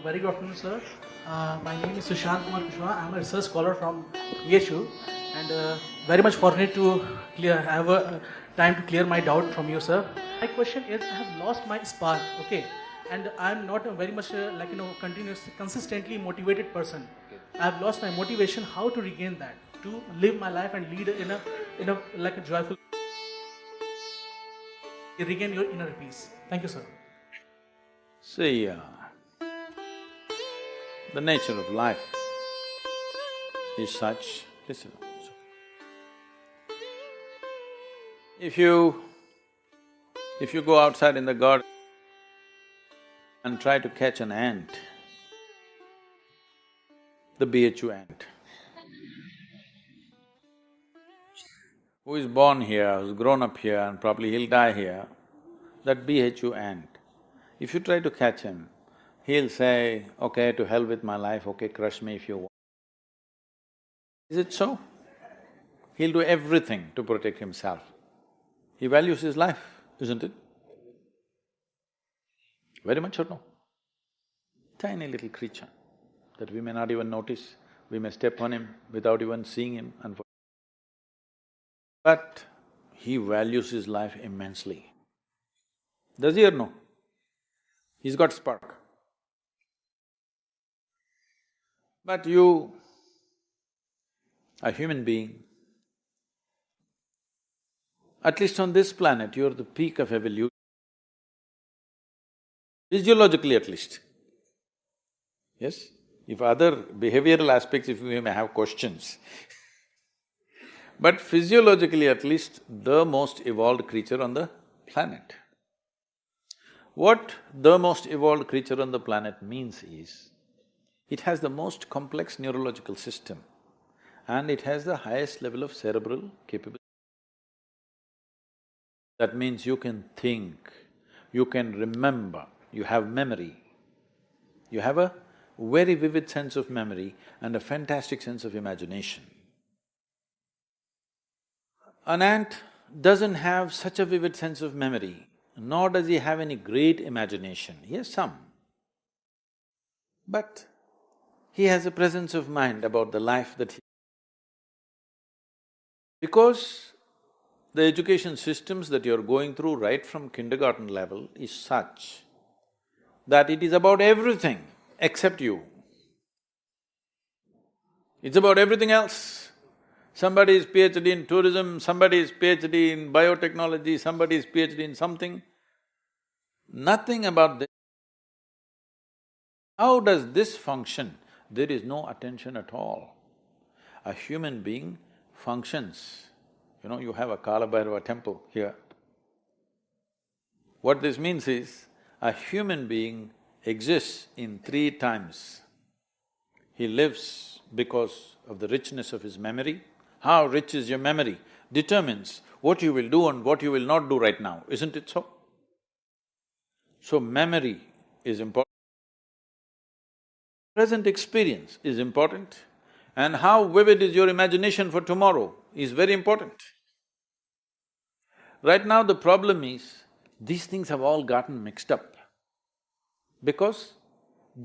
Very good afternoon, sir. My name is Sushant Kumar Kushwaha. I am a research scholar from EHU and very much fortunate to have a time to clear my doubt from you, sir. My question is, I have lost my spark, okay, and I am not a very much consistently motivated person. I have lost my motivation. How to regain that? To live my life and lead in a like a joyful. Regain your inner peace. Thank you, sir. See, the nature of life is such… listen. If you go outside in the garden and try to catch an ant, the BHU ant, who is born here, who's grown up here and probably he'll die here, that BHU ant, if you try to catch him, he'll say, okay, to hell with my life, okay, crush me if you want. Is it so? He'll do everything to protect himself. He values his life, isn't it? Very much or no? Tiny little creature that we may not even notice, we may step on him without even seeing him but he values his life immensely. Does he or no? He's got spark. But you, a human being, at least on this planet, you're the peak of evolution, physiologically at least. Yes? If other behavioral aspects, if we may have questions but physiologically at least, the most evolved creature on the planet. What the most evolved creature on the planet means is, it has the most complex neurological system and it has the highest level of cerebral capability. That means you can think, you can remember, you have memory. You have a very vivid sense of memory and a fantastic sense of imagination. An ant doesn't have such a vivid sense of memory, nor does he have any great imagination. He has some. But he has a presence of mind about the life that he… Because the education systems that you're going through right from kindergarten level is such that it is about everything except you. It's about everything else. Somebody is PhD in tourism, somebody is PhD in biotechnology, somebody is PhD in something. Nothing about this. How does this function? There is no attention at all. A human being functions. You have a Kalabhairava temple here. What this means is, a human being exists in 3 times. He lives because of the richness of his memory. How rich is your memory determines what you will do and what you will not do right now, isn't it so? So memory is important. Present experience is important, and how vivid is your imagination for tomorrow is very important. Right now the problem is, these things have all gotten mixed up because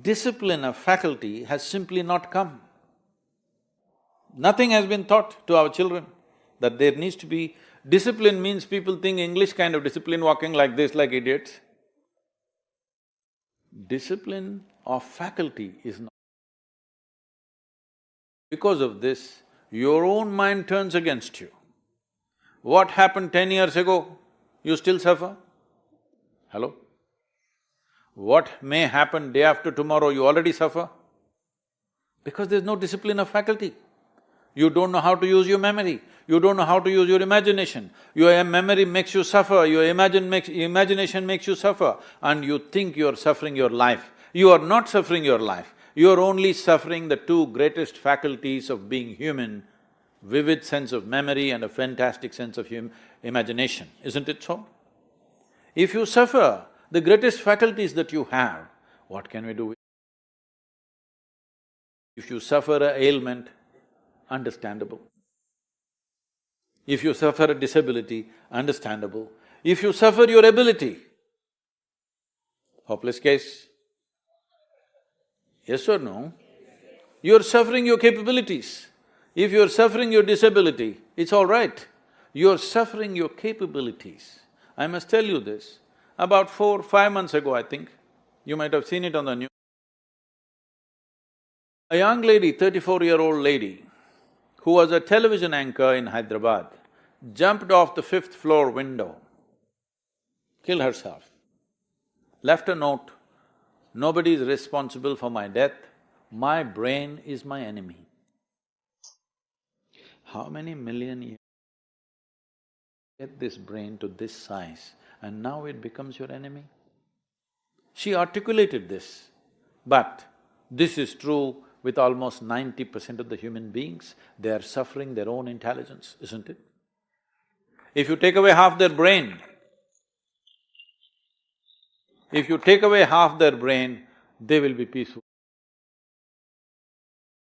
discipline of faculty has simply not come. Nothing has been taught to our children that there needs to be… Discipline means people think English kind of discipline, walking like this like idiots. Discipline of faculty is not. Because of this, your own mind turns against you. What happened 10 years ago, you still suffer? Hello? What may happen day after tomorrow, you already suffer? Because there's no discipline of faculty. You don't know how to use your memory, you don't know how to use your imagination. Your memory makes you suffer, your imagination makes you suffer, and you think you're suffering your life. You are not suffering your life, you're only suffering the 2 greatest faculties of being human, vivid sense of memory and a fantastic sense of imagination, isn't it so? If you suffer the greatest faculties that you have, what can we do with it? If you suffer an ailment, understandable. If you suffer a disability, understandable. If you suffer your ability, hopeless case. Yes or no? You're suffering your capabilities. If you're suffering your disability, it's all right. You're suffering your capabilities. I must tell you this, about 4, 5 months ago, I think, you might have seen it on the news. A young lady, 34-year-old lady, who was a television anchor in Hyderabad, jumped off the 5th-floor window, killed herself, left a note, "Nobody is responsible for my death, my brain is my enemy." How many million years get this brain to this size and now it becomes your enemy? She articulated this, but this is true with almost 90% of the human beings. They are suffering their own intelligence, isn't it? If you take away half their brain, if you take away half their brain, they will be peaceful.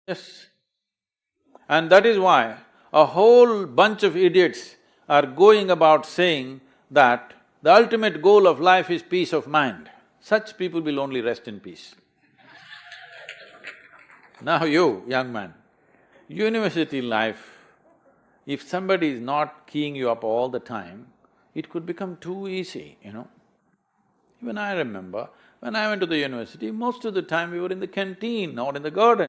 Yes. And that is why a whole bunch of idiots are going about saying that the ultimate goal of life is peace of mind. Such people will only rest in peace. Now you, young man, university life, if somebody is not keying you up all the time, it could become too easy, you know. Even I remember, when I went to the university, most of the time we were in the canteen or in the garden.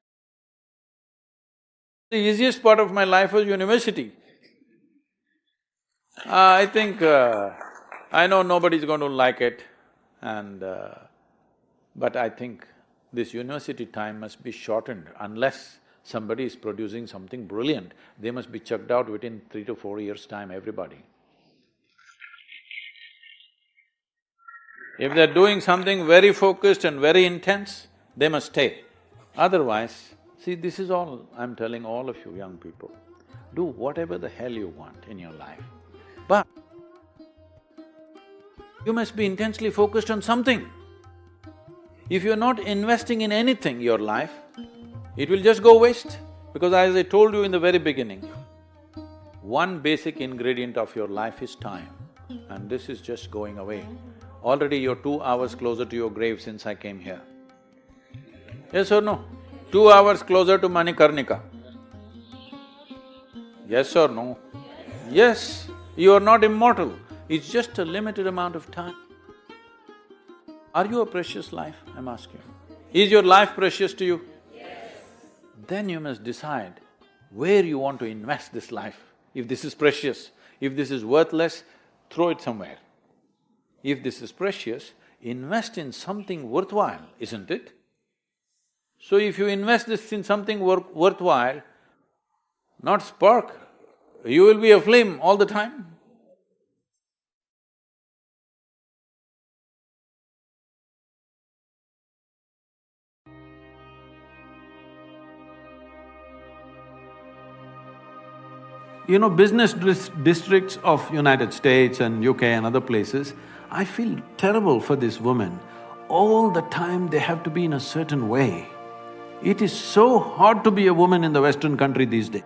The easiest part of my life was university. I think, I know nobody's going to like it but I think this university time must be shortened unless somebody is producing something brilliant. They must be chucked out within 3 to 4 years' time, everybody. If they're doing something very focused and very intense, they must stay. Otherwise, see, this is all I'm telling all of you young people. Do whatever the hell you want in your life, but you must be intensely focused on something. If you're not investing in anything, your life, it will just go waste. Because as I told you in the very beginning, one basic ingredient of your life is time, and this is just going away. Already you're 2 hours closer to your grave since I came here. Yes or no? 2 hours closer to Manikarnika. Yes or no? Yes, you are not immortal, it's just a limited amount of time. Are you a precious life, I'm asking? Is your life precious to you? Yes. Then you must decide where you want to invest this life. If this is precious, if this is worthless, throw it somewhere. If this is precious, invest in something worthwhile, isn't it? So if you invest this in something worthwhile, not spark, you will be a flame all the time. You know, business districts of United States and UK and other places, I feel terrible for this woman. All the time they have to be in a certain way. It is so hard to be a woman in the Western country these days.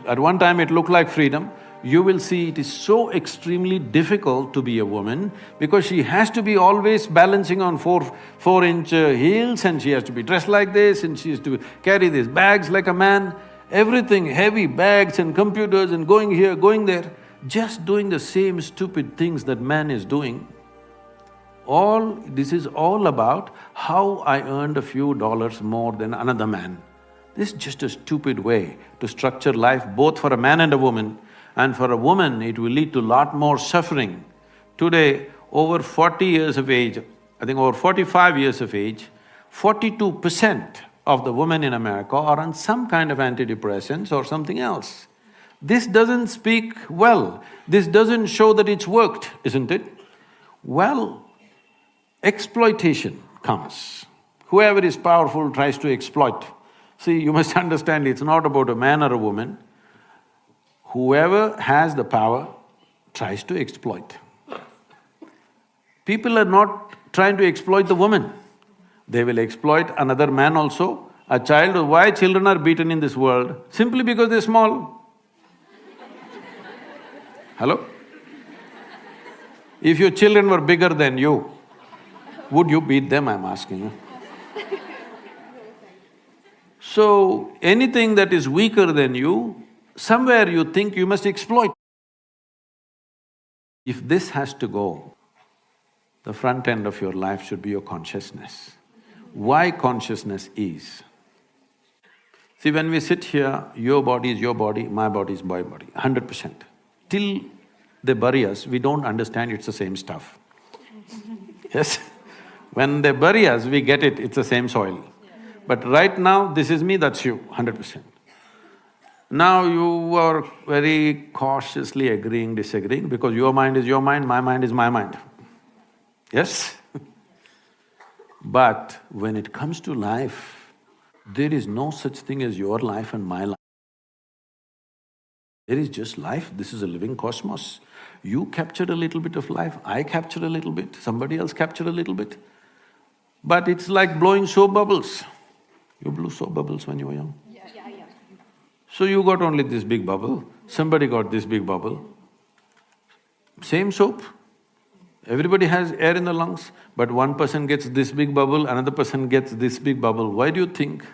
At one time it looked like freedom. You will see it is so extremely difficult to be a woman because she has to be always balancing on four-inch heels, and she has to be dressed like this, and she has to carry these bags like a man. Everything, heavy bags and computers and going here, going there, just doing the same stupid things that man is doing. This is all about how I earned a few dollars more than another man. This is just a stupid way to structure life both for a man and a woman, and for a woman it will lead to lot more suffering. Today, over 40 years of age, I think over 45 years of age, 42% of the women in America are on some kind of antidepressants or something else. This doesn't speak well, this doesn't show that it's worked, isn't it? Well, exploitation comes. Whoever is powerful tries to exploit. See, you must understand it's not about a man or a woman. Whoever has the power tries to exploit. People are not trying to exploit the woman. They will exploit another man also. A child… Why children are beaten in this world? Simply because they're small. Hello? If your children were bigger than you, would you beat them, I'm asking you? So, anything that is weaker than you, somewhere you think you must exploit. If this has to go, the front end of your life should be your consciousness. Why consciousness is? See, when we sit here, your body is your body, my body is my body, 100%. Till they bury us, we don't understand it's the same stuff. Yes? When they bury us, we get it, it's the same soil. But right now, this is me, that's you, 100%. Now you are very cautiously agreeing, disagreeing, because your mind is your mind, my mind is my mind. Yes? But when it comes to life, there is no such thing as your life and my life. There is just life, this is a living cosmos. You captured a little bit of life, I captured a little bit, somebody else captured a little bit. But it's like blowing soap bubbles. You blew soap bubbles when you were young? Yeah. So you got only this big bubble, somebody got this big bubble. Same soap. Everybody has air in the lungs, but one person gets this big bubble, another person gets this big bubble. Why do you think?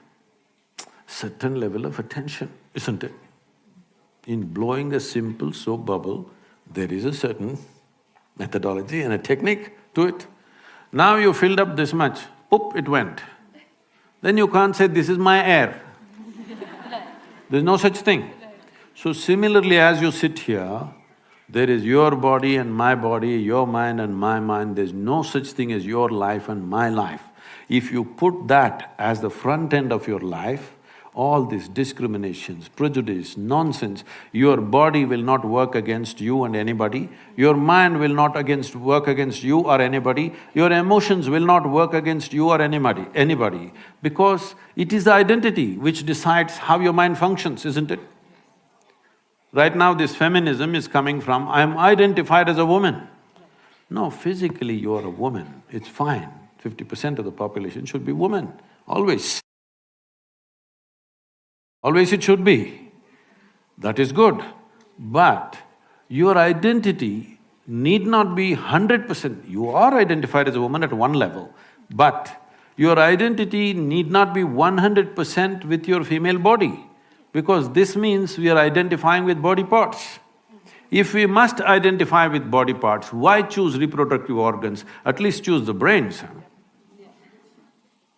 Certain level of attention, isn't it? In blowing a simple soap bubble, there is a certain methodology and a technique to it. Now you filled up this much, poop, it went. Then you can't say, this is my air. There's no such thing. So similarly, as you sit here, there is your body and my body, your mind and my mind, there's no such thing as your life and my life. If you put that as the front end of your life, all these discriminations, prejudice, nonsense, your body will not work against you and anybody, your mind will not work against you or anybody, your emotions will not work against you or anybody, because it is the identity which decides how your mind functions, isn't it? Right now this feminism is coming from, I am identified as a woman. No, physically you are a woman, it's fine. 50% of the population should be women, always. Always it should be. That is good. But your identity need not be 100%. You are identified as a woman at one level, but your identity need not be 100% with your female body, because this means we are identifying with body parts. If we must identify with body parts, why choose reproductive organs? At least choose the brains.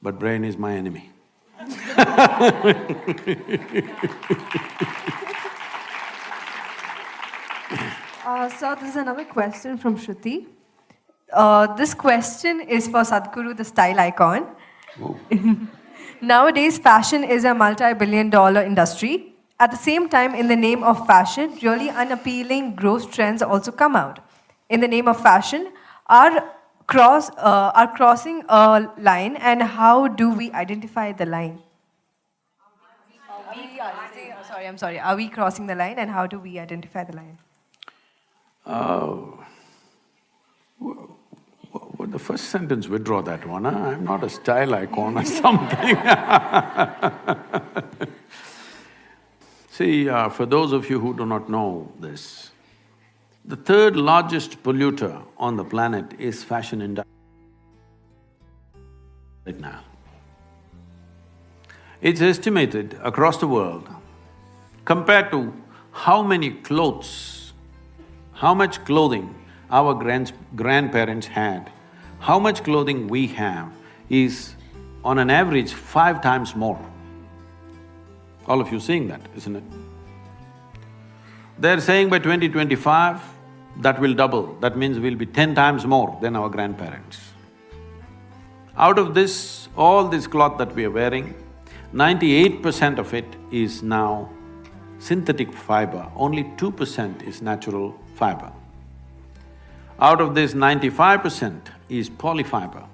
But brain is my enemy. So this is another question from Shruti. This question is for Sadhguru, the style icon. Nowadays, fashion is a multi-billion-dollar industry. At the same time, in the name of fashion, really unappealing gross trends also come out. In the name of fashion, are crossing a line, and how do we identify the line? Are we crossing the line, and how do we identify the line? Well, the first sentence, withdraw that one, huh? I'm not a style icon or something. See, for those of you who do not know this, the third largest polluter on the planet is fashion industry right now. It's estimated across the world, compared to how many clothes, how much clothing our grandparents had, how much clothing we have is on an average 5 times more. All of you seeing that, isn't it? They're saying by 2025, that will double, that means we'll be 10 times more than our grandparents. Out of this, all this cloth that we are wearing, 98% of it is now synthetic fiber, only 2% is natural fiber. Out of this, 95% is polyfiber.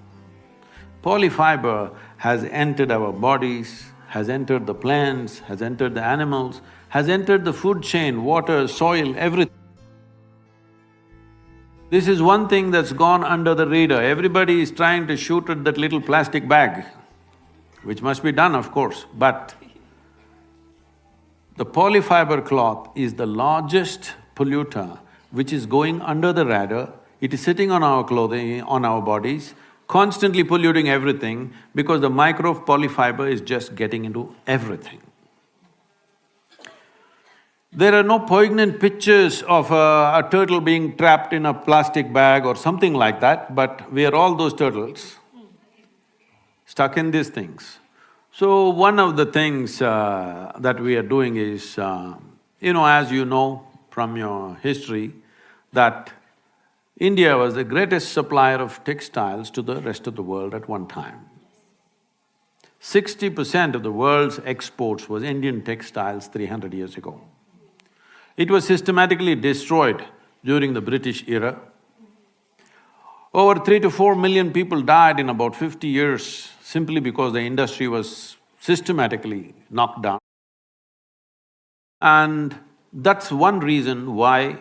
Polyfiber has entered our bodies, has entered the plants, has entered the animals, has entered the food chain, water, soil, everything. This is one thing that's gone under the radar. Everybody is trying to shoot at that little plastic bag, which must be done, of course, but the polyfiber cloth is the largest polluter which is going under the radar. It is sitting on our clothing, on our bodies. constantly polluting everything because the micro polyfiber is just getting into everything. There are no poignant pictures of a turtle being trapped in a plastic bag or something like that, but we are all those turtles stuck in these things. So one of the things that we are doing is, as you know from your history, that India was the greatest supplier of textiles to the rest of the world at one time. 60% of the world's exports was Indian textiles 300 years ago. It was systematically destroyed during the British era. Over 3 to 4 million people died in about 50 years simply because the industry was systematically knocked down. And that's one reason why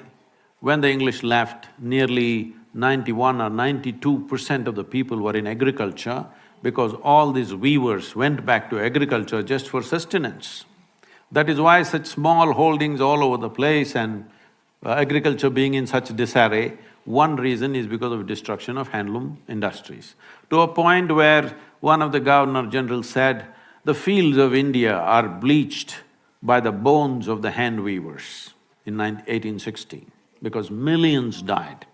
when the English left, nearly 91 or 92% of the people were in agriculture because all these weavers went back to agriculture just for sustenance. That is why such small holdings all over the place and agriculture being in such disarray, one reason is because of destruction of handloom industries. To a point where one of the Governor-Generals said, the fields of India are bleached by the bones of the hand weavers in 1860, because millions died.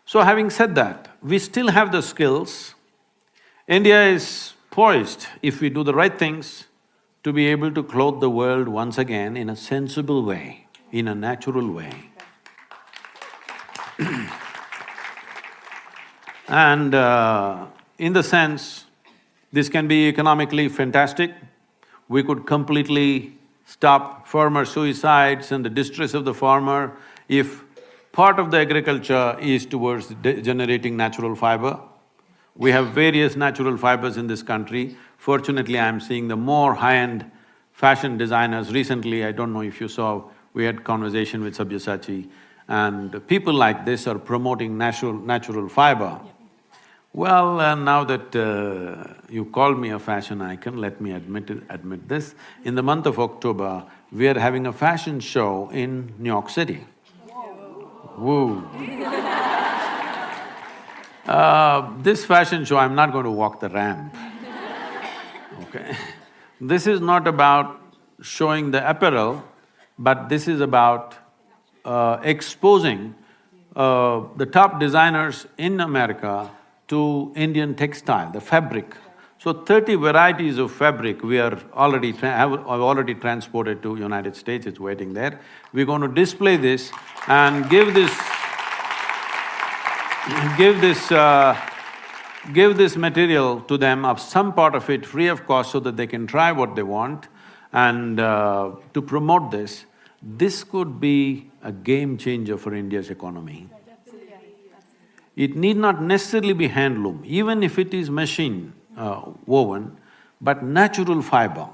So having said that, we still have the skills. India is poised, if we do the right things, to be able to clothe the world once again in a sensible way, in a natural way. And in the sense, this can be economically fantastic. We could completely stop farmer suicides and the distress of the farmer if part of the agriculture is towards generating natural fiber. We have various natural fibers in this country. Fortunately, I'm seeing the more high-end fashion designers. Recently, I don't know if you saw, we had conversation with Sabyasachi, and people like this are promoting natural fiber. Well, now that you called me a fashion icon, let me admit this. In the month of October, we are having a fashion show in New York City. Woo! This fashion show, I'm not going to walk the ramp, okay? This is not about showing the apparel, but this is about exposing the top designers in America to Indian textile, the fabric. So 30 varieties of fabric we are already have already transported to United States, it's waiting there. We're going to display this and give this material to them, of some part of it free of cost, so that they can try what they want. And to promote this could be a game changer for India's economy. It need not necessarily be handloom, even if it is machine woven, but natural fiber.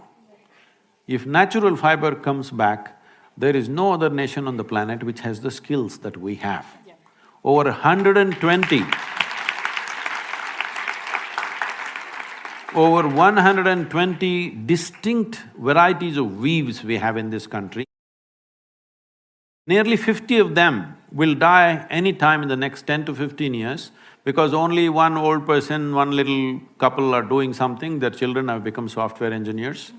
If natural fiber comes back, there is no other nation on the planet which has the skills that we have. Over 120 distinct varieties of weaves we have in this country. Nearly 50 of them will die any time in the next 10 to 15 years because only one old person, one little couple are doing something, their children have become software engineers.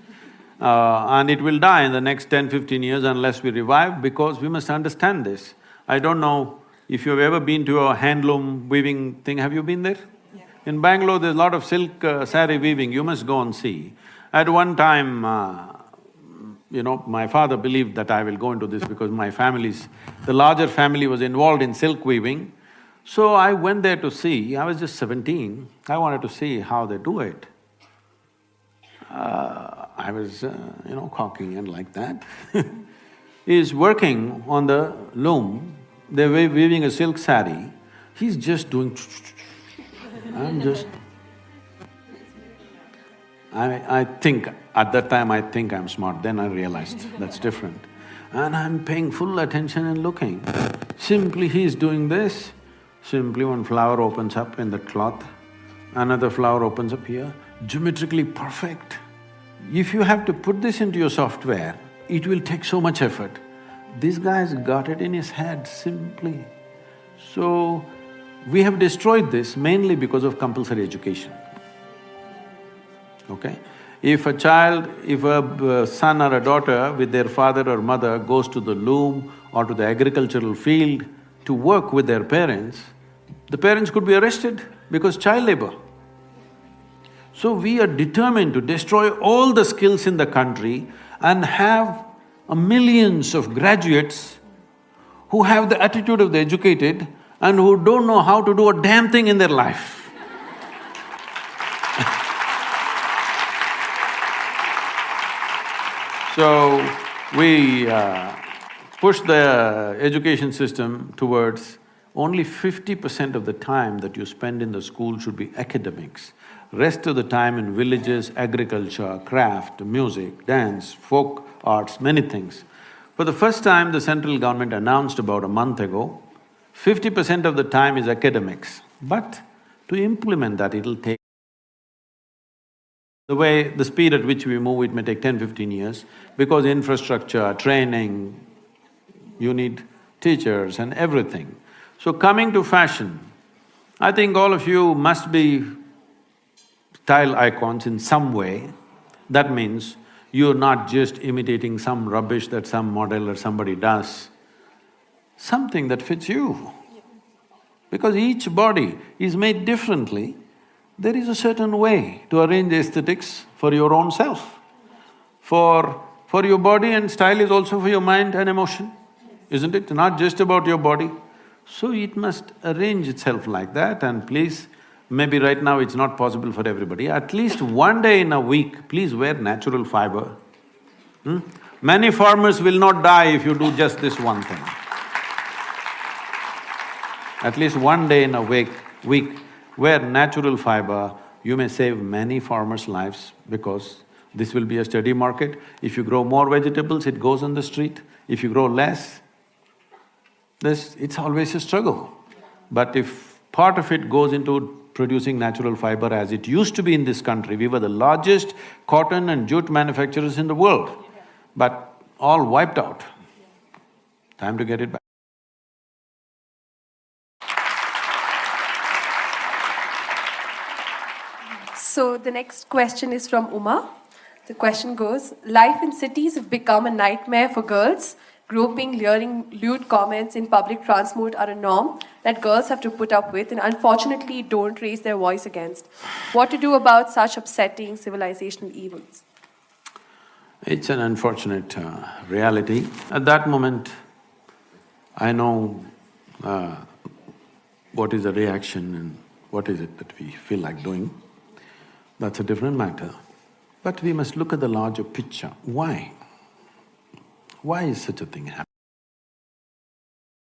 And it will die in the next 10-15 years unless we revive, because we must understand this. I don't know if you've ever been to a handloom weaving thing, have you been there? Yeah. In Bangalore, there's a lot of silk saree weaving, you must go and see. At one time, my father believed that I will go into this because the larger family was involved in silk weaving. So I went there to see, I was just 17, I wanted to see how they do it. I was, cocky and like that. He's working on the loom, they're weaving a silk saree, he's just doing I think, at that time I think I'm smart, then I realized that's different. And I'm paying full attention and looking. Simply he's doing this, simply one flower opens up in the cloth, another flower opens up here, geometrically perfect. If you have to put this into your software, it will take so much effort. This guy's got it in his head simply. So, We have destroyed this mainly because of compulsory education, okay? If a son or a daughter with their father or mother goes to the loom or to the agricultural field to work with their parents, the parents could be arrested because child labor. So we are determined to destroy all the skills in the country and have millions of graduates who have the attitude of the educated and who don't know how to do a damn thing in their life. So, we push the education system towards only 50% of the time that you spend in the school should be academics. Rest of the time in villages, agriculture, craft, music, dance, folk arts, many things. For the first time, the central government announced about a month ago, 50% of the time is academics, but to implement that it'll take… the speed at which we move, it may take 10-15 years, because infrastructure, training, you need teachers and everything. So coming to fashion, I think all of you must be style icons in some way. That means you're not just imitating some rubbish that some model or somebody does, something that fits you. Because each body is made differently, there is a certain way to arrange aesthetics for your own self. For your body, and style is also for your mind and emotion, isn't it? Not just about your body. So it must arrange itself like that, and please, maybe right now it's not possible for everybody, at least one day in a week, please wear natural fiber. Many farmers will not die if you do just this one thing. At least one day in a week, wear natural fiber, you may save many farmers' lives because this will be a steady market. If you grow more vegetables, it goes on the street. If you grow less, it's always a struggle. But if part of it goes into producing natural fiber as it used to be in this country, we were the largest cotton and jute manufacturers in the world, but all wiped out. Time to get it back. So the next question is from Uma. The question goes, life in cities have become a nightmare for girls. Groping, leering, lewd comments in public transport are a norm that girls have to put up with and unfortunately don't raise their voice against. What to do about such upsetting civilizational evils? It's an unfortunate reality. At that moment, I know what is the reaction and what is it that we feel like doing. That's a different matter. But we must look at the larger picture. Why? Why is such a thing happening?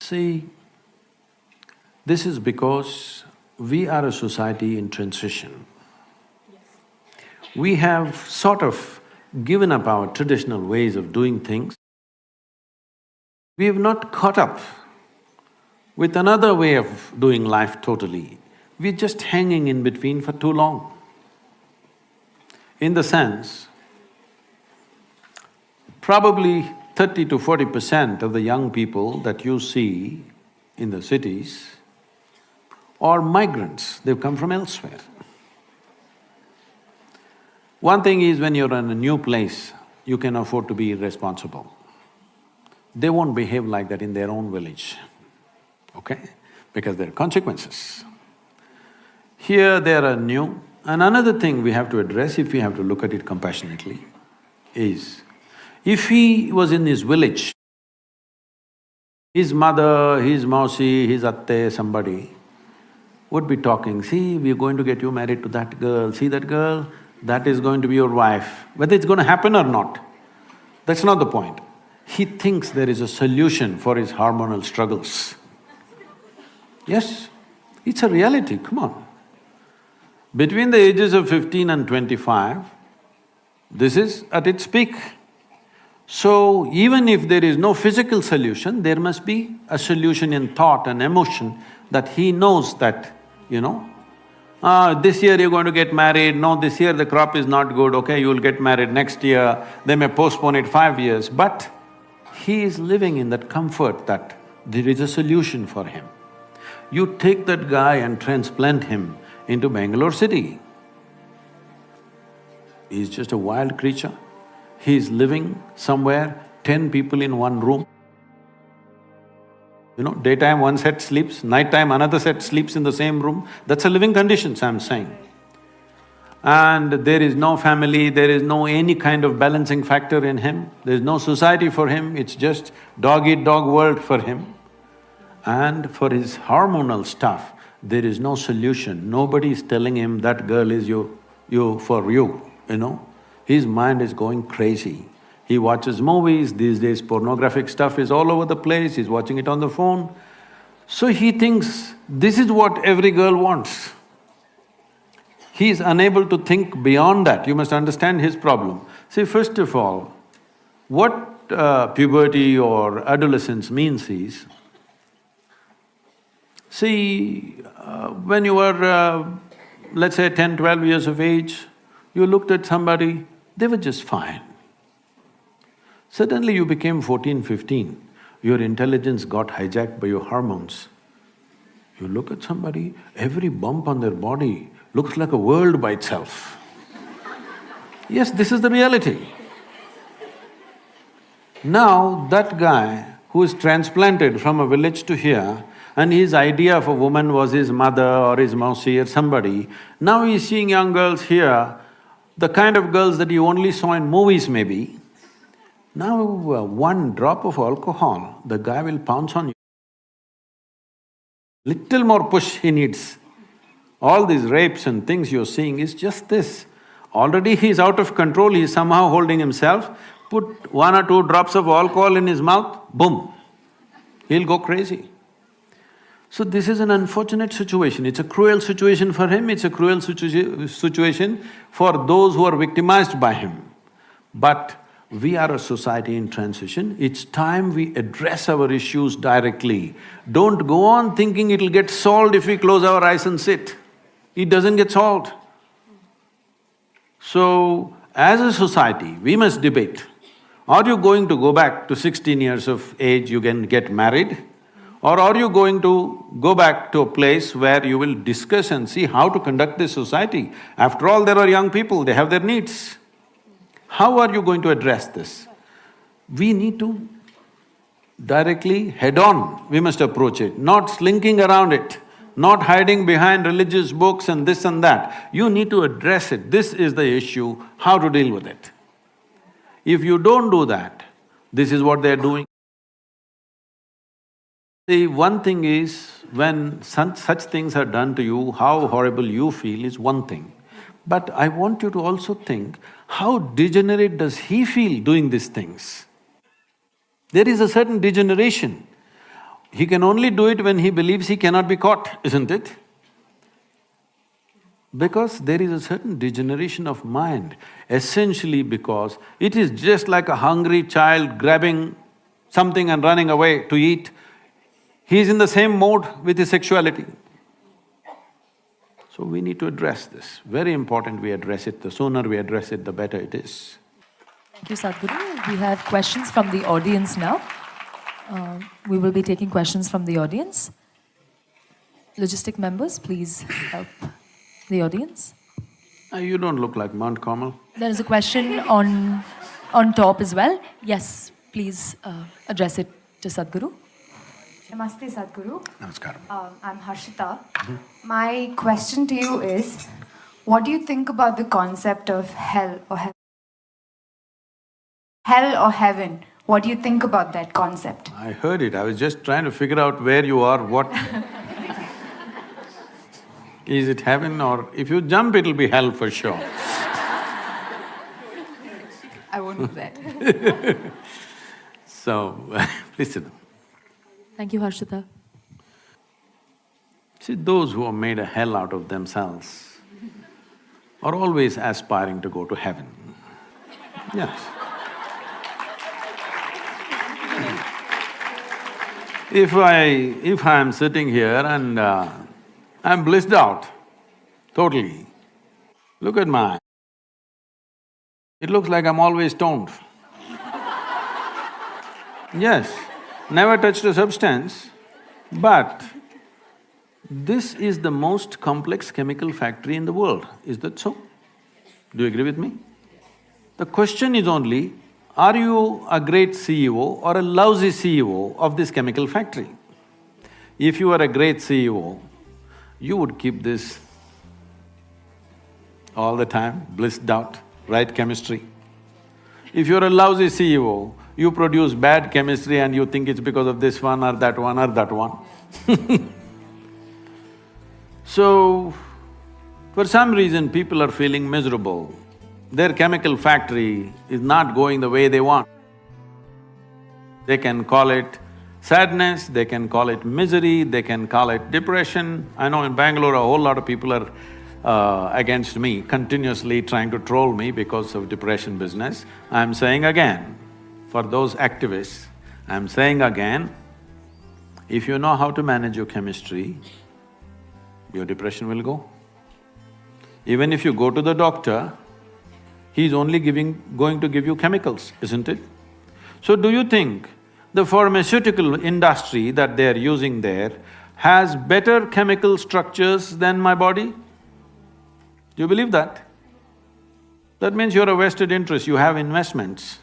See, this is because we are a society in transition. We have sort of given up our traditional ways of doing things. We have not caught up with another way of doing life totally. We're just hanging in between for too long. In the sense, probably 30 to 40% of the young people that you see in the cities are migrants, they've come from elsewhere. One thing is, when you're in a new place, you can afford to be irresponsible. They won't behave like that in their own village, okay? Because there are consequences. Here they are new. And another thing we have to address, if we have to look at it compassionately, is if he was in his village, his mother, his mausi, his atte, somebody would be talking, see, we're going to get you married to that girl, see that girl, that is going to be your wife. Whether it's going to happen or not, that's not the point. He thinks there is a solution for his hormonal struggles. Yes, it's a reality, come on. Between the ages of 15 and 25, this is at its peak. So, even if there is no physical solution, there must be a solution in thought and emotion that he knows that, this year you're going to get married, no, this year the crop is not good, okay, you'll get married next year, they may postpone it 5 years, but he is living in that comfort that there is a solution for him. You take that guy and transplant him into Bangalore city. He's just a wild creature. He's living somewhere, 10 people in one room. You know, daytime one set sleeps, nighttime another set sleeps in the same room. That's a living conditions, I'm saying. And there is no family, there is no any kind of balancing factor in him, there's no society for him, it's just dog-eat-dog world for him. And for his hormonal stuff, there is no solution. Nobody is telling him that girl is for you, you know. His mind is going crazy. He watches movies, these days pornographic stuff is all over the place, he's watching it on the phone. So he thinks this is what every girl wants. He is unable to think beyond that, you must understand his problem. See, first of all, what puberty or adolescence means is, see, when you were, let's say 10, 12 years of age, you looked at somebody, they were just fine. Suddenly you became 14, 15, your intelligence got hijacked by your hormones. You look at somebody, every bump on their body looks like a world by itself. Yes, this is the reality. Now, that guy who is transplanted from a village to here, and his idea of a woman was his mother or his mausi or somebody, now he's seeing young girls here, the kind of girls that you only saw in movies maybe. Now, one drop of alcohol, the guy will pounce on you. Little more push he needs. All these rapes and things you're seeing is just this. Already he's out of control, he's somehow holding himself, put 1 or 2 drops of alcohol in his mouth, boom, he'll go crazy. So this is an unfortunate situation, it's a cruel situation for him, it's a cruel situation for those who are victimized by him. But we are a society in transition, it's time we address our issues directly. Don't go on thinking it'll get solved if we close our eyes and sit. It doesn't get solved. So, as a society, we must debate. Are you going to go back to 16 years of age, you can get married? Or are you going to go back to a place where you will discuss and see how to conduct this society? After all, there are young people, they have their needs. How are you going to address this? We need to directly, head-on, we must approach it, not slinking around it, not hiding behind religious books and this and that. You need to address it, this is the issue, how to deal with it. If you don't do that, this is what they're doing. See, one thing is, when such things are done to you, how horrible you feel is one thing. But I want you to also think, how degenerate does he feel doing these things? There is a certain degeneration. He can only do it when he believes he cannot be caught, isn't it? Because there is a certain degeneration of mind, essentially because it is just like a hungry child grabbing something and running away to eat. He is in the same mode with his sexuality. So we need to address this. Very important we address it. The sooner we address it, the better it is. Thank you, Sadhguru. We have questions from the audience now. We will be taking questions from the audience. Logistic members, please help the audience. You don't look like Mount Carmel. There is a question on top as well. Yes, please address it to Sadhguru. Namaste, Sadhguru. Namaskaram. I'm Harshita. My question to you is, what do you think about the concept of hell or heaven? What do you think about that concept? I heard it, I was just trying to figure out where you are, what… Is it heaven or… if you jump, it'll be hell for sure. I won't do that. So, please sit down. Thank you, Harshita. See, those who have made a hell out of themselves are always aspiring to go to heaven. Yes. If I am sitting here and I'm blissed out, totally, look at my… it looks like I'm always stoned. Yes, never touched a substance, but This is the most complex chemical factory in the world, is that so? Do you agree with me? The question is only, are you a great CEO or a lousy CEO of this chemical factory? If you are a great CEO, you would keep this all the time, blissed out, right chemistry. If you're a lousy CEO, you produce bad chemistry and you think it's because of this one or that one or that one. So, for some reason people are feeling miserable. Their chemical factory is not going the way they want. They can call it sadness, they can call it misery, they can call it depression. I know in Bangalore a whole lot of people are against me, continuously trying to troll me because of depression business. I'm saying again, for those activists, I'm saying again, if you know how to manage your chemistry, your depression will go. Even if you go to the doctor, he's only going to give you chemicals, isn't it? So do you think the pharmaceutical industry that they're using there has better chemical structures than my body? Do you believe that? That means you're a vested interest, you have investments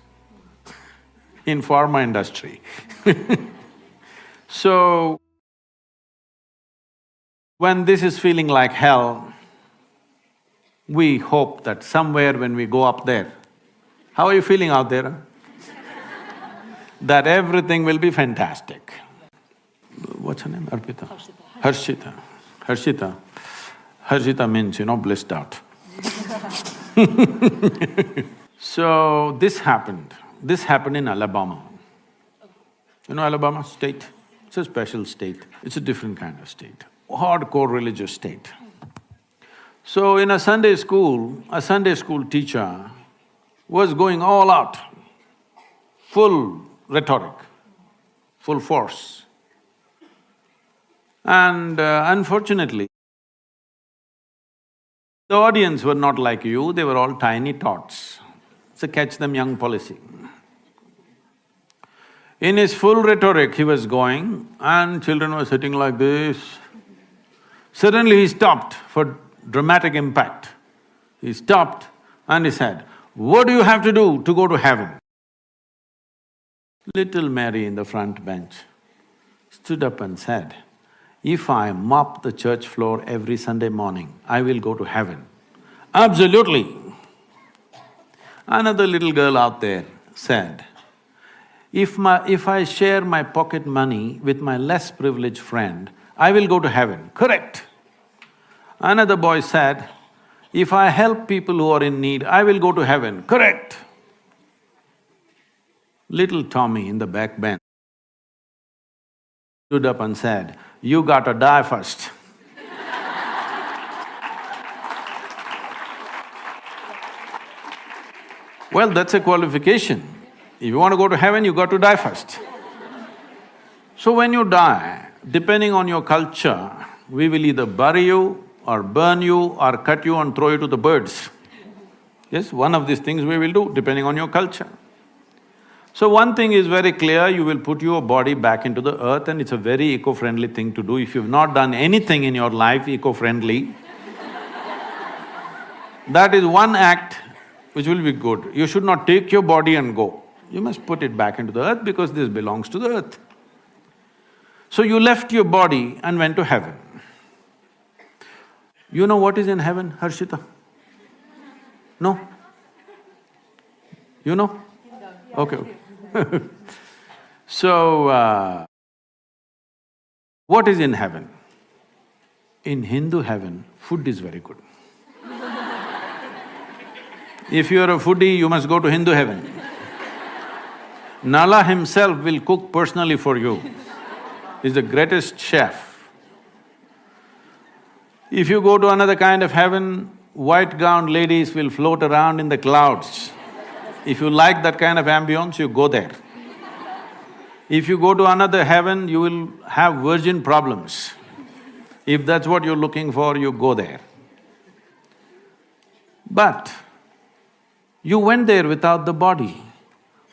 in pharma industry. So, when this is feeling like hell, we hope that somewhere when we go up there, how are you feeling out there? That everything will be fantastic. What's her name? Arpita? Harshita. Harshita. Harshita means, blissed out. So, this happened in Alabama. You know Alabama state? It's a special state, it's a different kind of state, hardcore religious state. So in a Sunday school teacher was going all out, full rhetoric, full force. And unfortunately, the audience were not like you, they were all tiny tots. It's a catch them young policy. In his full rhetoric, he was going and children were sitting like this. Suddenly he stopped for dramatic impact. He stopped and he said, "What do you have to do to go to heaven?" Little Mary in the front bench stood up and said, "If I mop the church floor every Sunday morning, I will go to heaven." Absolutely. Another little girl out there said, If I share my pocket money with my less privileged friend, I will go to heaven. Correct. Another boy said, if I help people who are in need, I will go to heaven. Correct. Little Tommy in the back bench stood up and said, "You gotta die first." Well, that's a qualification. If you want to go to heaven, you got to die first. So when you die, depending on your culture, we will either bury you or burn you or cut you and throw you to the birds. Yes, one of these things we will do, depending on your culture. So one thing is very clear, you will put your body back into the earth and it's a very eco-friendly thing to do. If you've not done anything in your life eco-friendly, that is one act which will be good. You should not take your body and go. You must put it back into the earth because this belongs to the earth. So you left your body and went to heaven. You know what is in heaven, Harshita? No? You know? Okay, okay. So, what is in heaven? In Hindu heaven, food is very good. If you are a foodie, you must go to Hindu heaven. Nala himself will cook personally for you. He's the greatest chef. If you go to another kind of heaven, white-gowned ladies will float around in the clouds. If you like that kind of ambience, you go there. If you go to another heaven, you will have virgin problems. If that's what you're looking for, you go there. But you went there without the body.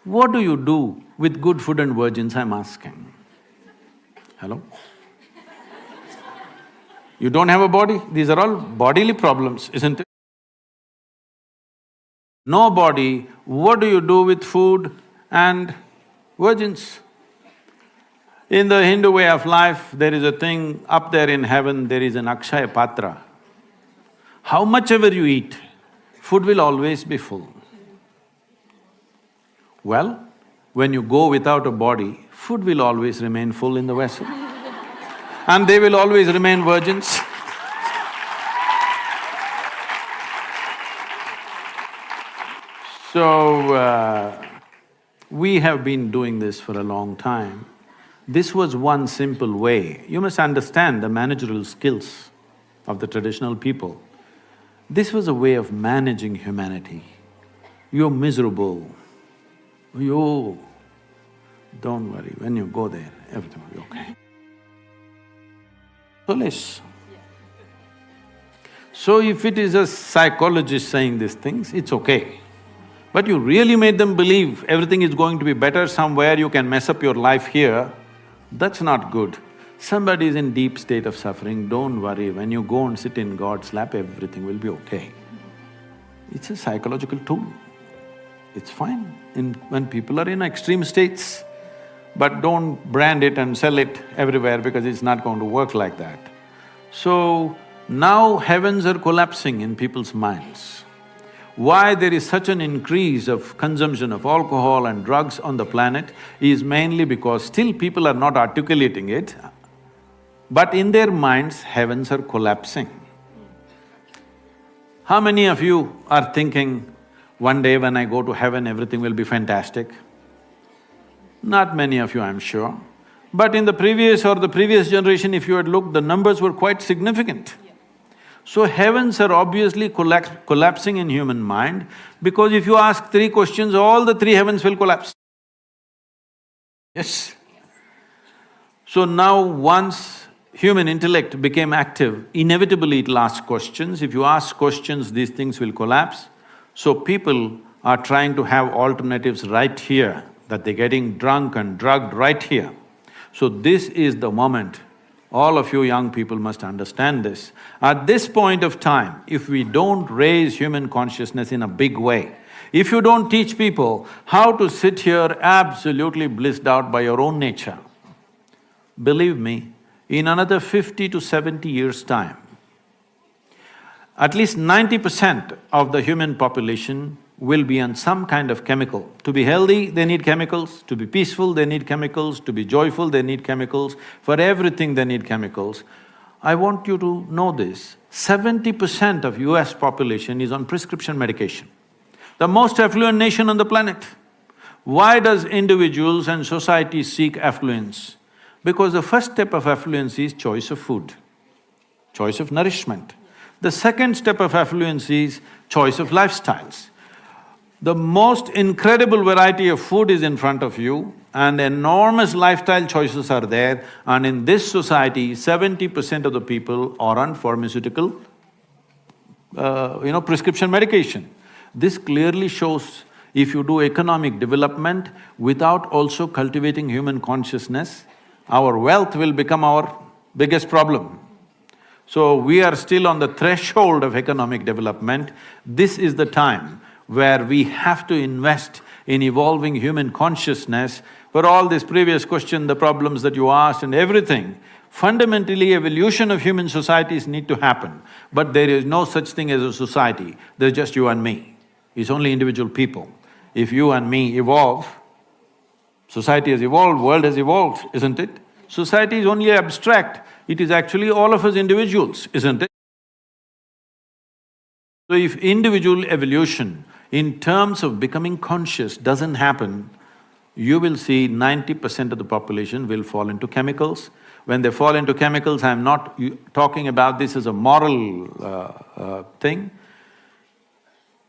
What do you do with good food and virgins, I'm asking? Hello? You don't have a body, these are all bodily problems, isn't it? No body, what do you do with food and virgins? In the Hindu way of life, there is a thing, up there in heaven, there is an Akshaya Patra. How much ever you eat, food will always be full. Well, when you go without a body, food will always remain full in the vessel. And they will always remain virgins. So, we have been doing this for a long time. This was one simple way. You must understand the managerial skills of the traditional people. This was a way of managing humanity. You're miserable. You… don't worry, when you go there, everything will be okay. Solace. So if it is a psychologist saying these things, it's okay. But you really made them believe everything is going to be better somewhere, you can mess up your life here, that's not good. Somebody is in deep state of suffering, don't worry, when you go and sit in God's lap, everything will be okay. It's a psychological tool. It's fine when people are in extreme states, but don't brand it and sell it everywhere because it's not going to work like that. So, now heavens are collapsing in people's minds. Why there is such an increase of consumption of alcohol and drugs on the planet is mainly because still people are not articulating it, but in their minds, heavens are collapsing. How many of you are thinking, one day when I go to heaven, everything will be fantastic? Not many of you, I'm sure. But in the previous generation, if you had looked, the numbers were quite significant. So heavens are obviously collapsing in human mind, because if you ask three questions, all the three heavens will collapse. Yes. So now once human intellect became active, inevitably it'll ask questions. If you ask questions, these things will collapse. So people are trying to have alternatives right here, that they're getting drunk and drugged right here. So this is the moment. All of you young people must understand this. At this point of time, if we don't raise human consciousness in a big way, if you don't teach people how to sit here absolutely blissed out by your own nature, believe me, in another 50 to 70 years' time, at least 90% of the human population will be on some kind of chemical. To be healthy, they need chemicals. To be peaceful, they need chemicals. To be joyful, they need chemicals. For everything, they need chemicals. I want you to know this, 70% of US population is on prescription medication. The most affluent nation on the planet. Why does individuals and society seek affluence? Because the first step of affluence is choice of food, choice of nourishment. The second step of affluence is choice of lifestyles. The most incredible variety of food is in front of you and enormous lifestyle choices are there, and in this society, 70% of the people are on pharmaceutical, prescription medication. This clearly shows if you do economic development without also cultivating human consciousness, our wealth will become our biggest problem. So we are still on the threshold of economic development. This is the time where we have to invest in evolving human consciousness. For all this previous question, the problems that you asked and everything, fundamentally evolution of human societies need to happen. But there is no such thing as a society, there's just you and me. It's only individual people. If you and me evolve, society has evolved, world has evolved, isn't it? Society is only abstract, it is actually all of us individuals, isn't it? So if individual evolution in terms of becoming conscious doesn't happen, you will see 90% of the population will fall into chemicals. When they fall into chemicals, I'm not talking about this as a moral thing.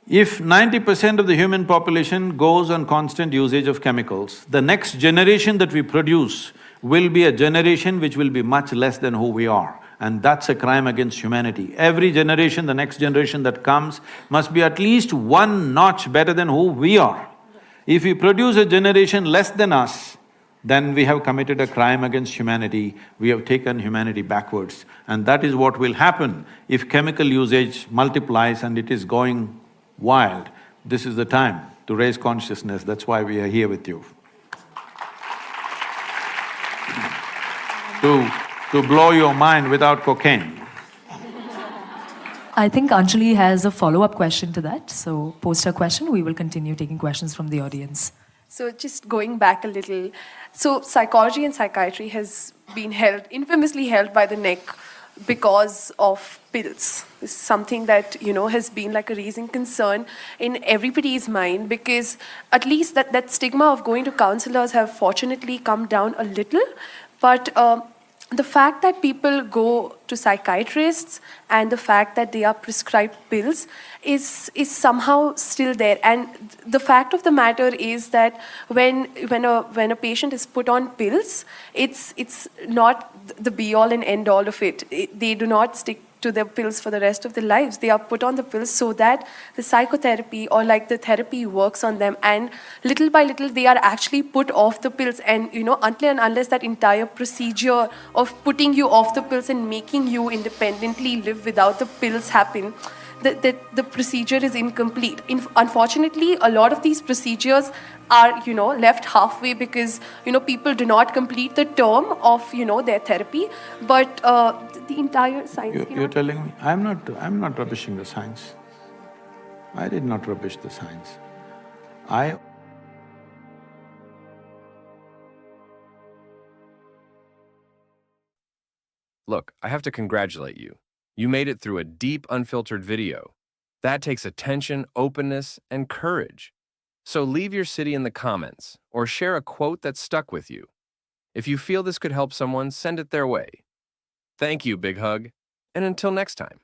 If 90% of the human population goes on constant usage of chemicals, the next generation that we produce will be a generation which will be much less than who we are. And that's a crime against humanity. Every generation, the next generation that comes, must be at least one notch better than who we are. If we produce a generation less than us, then we have committed a crime against humanity, we have taken humanity backwards. And that is what will happen if chemical usage multiplies and it is going wild. This is the time to raise consciousness, that's why we are here with you. To blow your mind without cocaine. I think Anjali has a follow-up question to that. So post her question, we will continue taking questions from the audience. So just going back a little, so psychology and psychiatry has been infamously held by the neck because of pills. This is something that, has been like a raising concern in everybody's mind, because at least that stigma of going to counselors have fortunately come down a little. But the fact that people go to psychiatrists and the fact that they are prescribed pills is somehow still there. And the fact of the matter is that when a patient is put on pills, it's not the be-all and end-all of it. They do not stick to their pills for the rest of their lives. They are put on the pills so that the psychotherapy or like the therapy works on them, and little by little they are actually put off the pills. And until and unless that entire procedure of putting you off the pills and making you independently live without the pills happen, the procedure is incomplete. Unfortunately, a lot of these procedures are left halfway because people do not complete the term of their therapy. But the entire science. You're telling me I'm not rubbishing the science. I did not rubbish the science. Look, I have to congratulate you. You made it through a deep, unfiltered video. That takes attention, openness, and courage. So leave your city in the comments or share a quote that stuck with you. If you feel this could help someone, send it their way. Thank you, Big Hug, and until next time.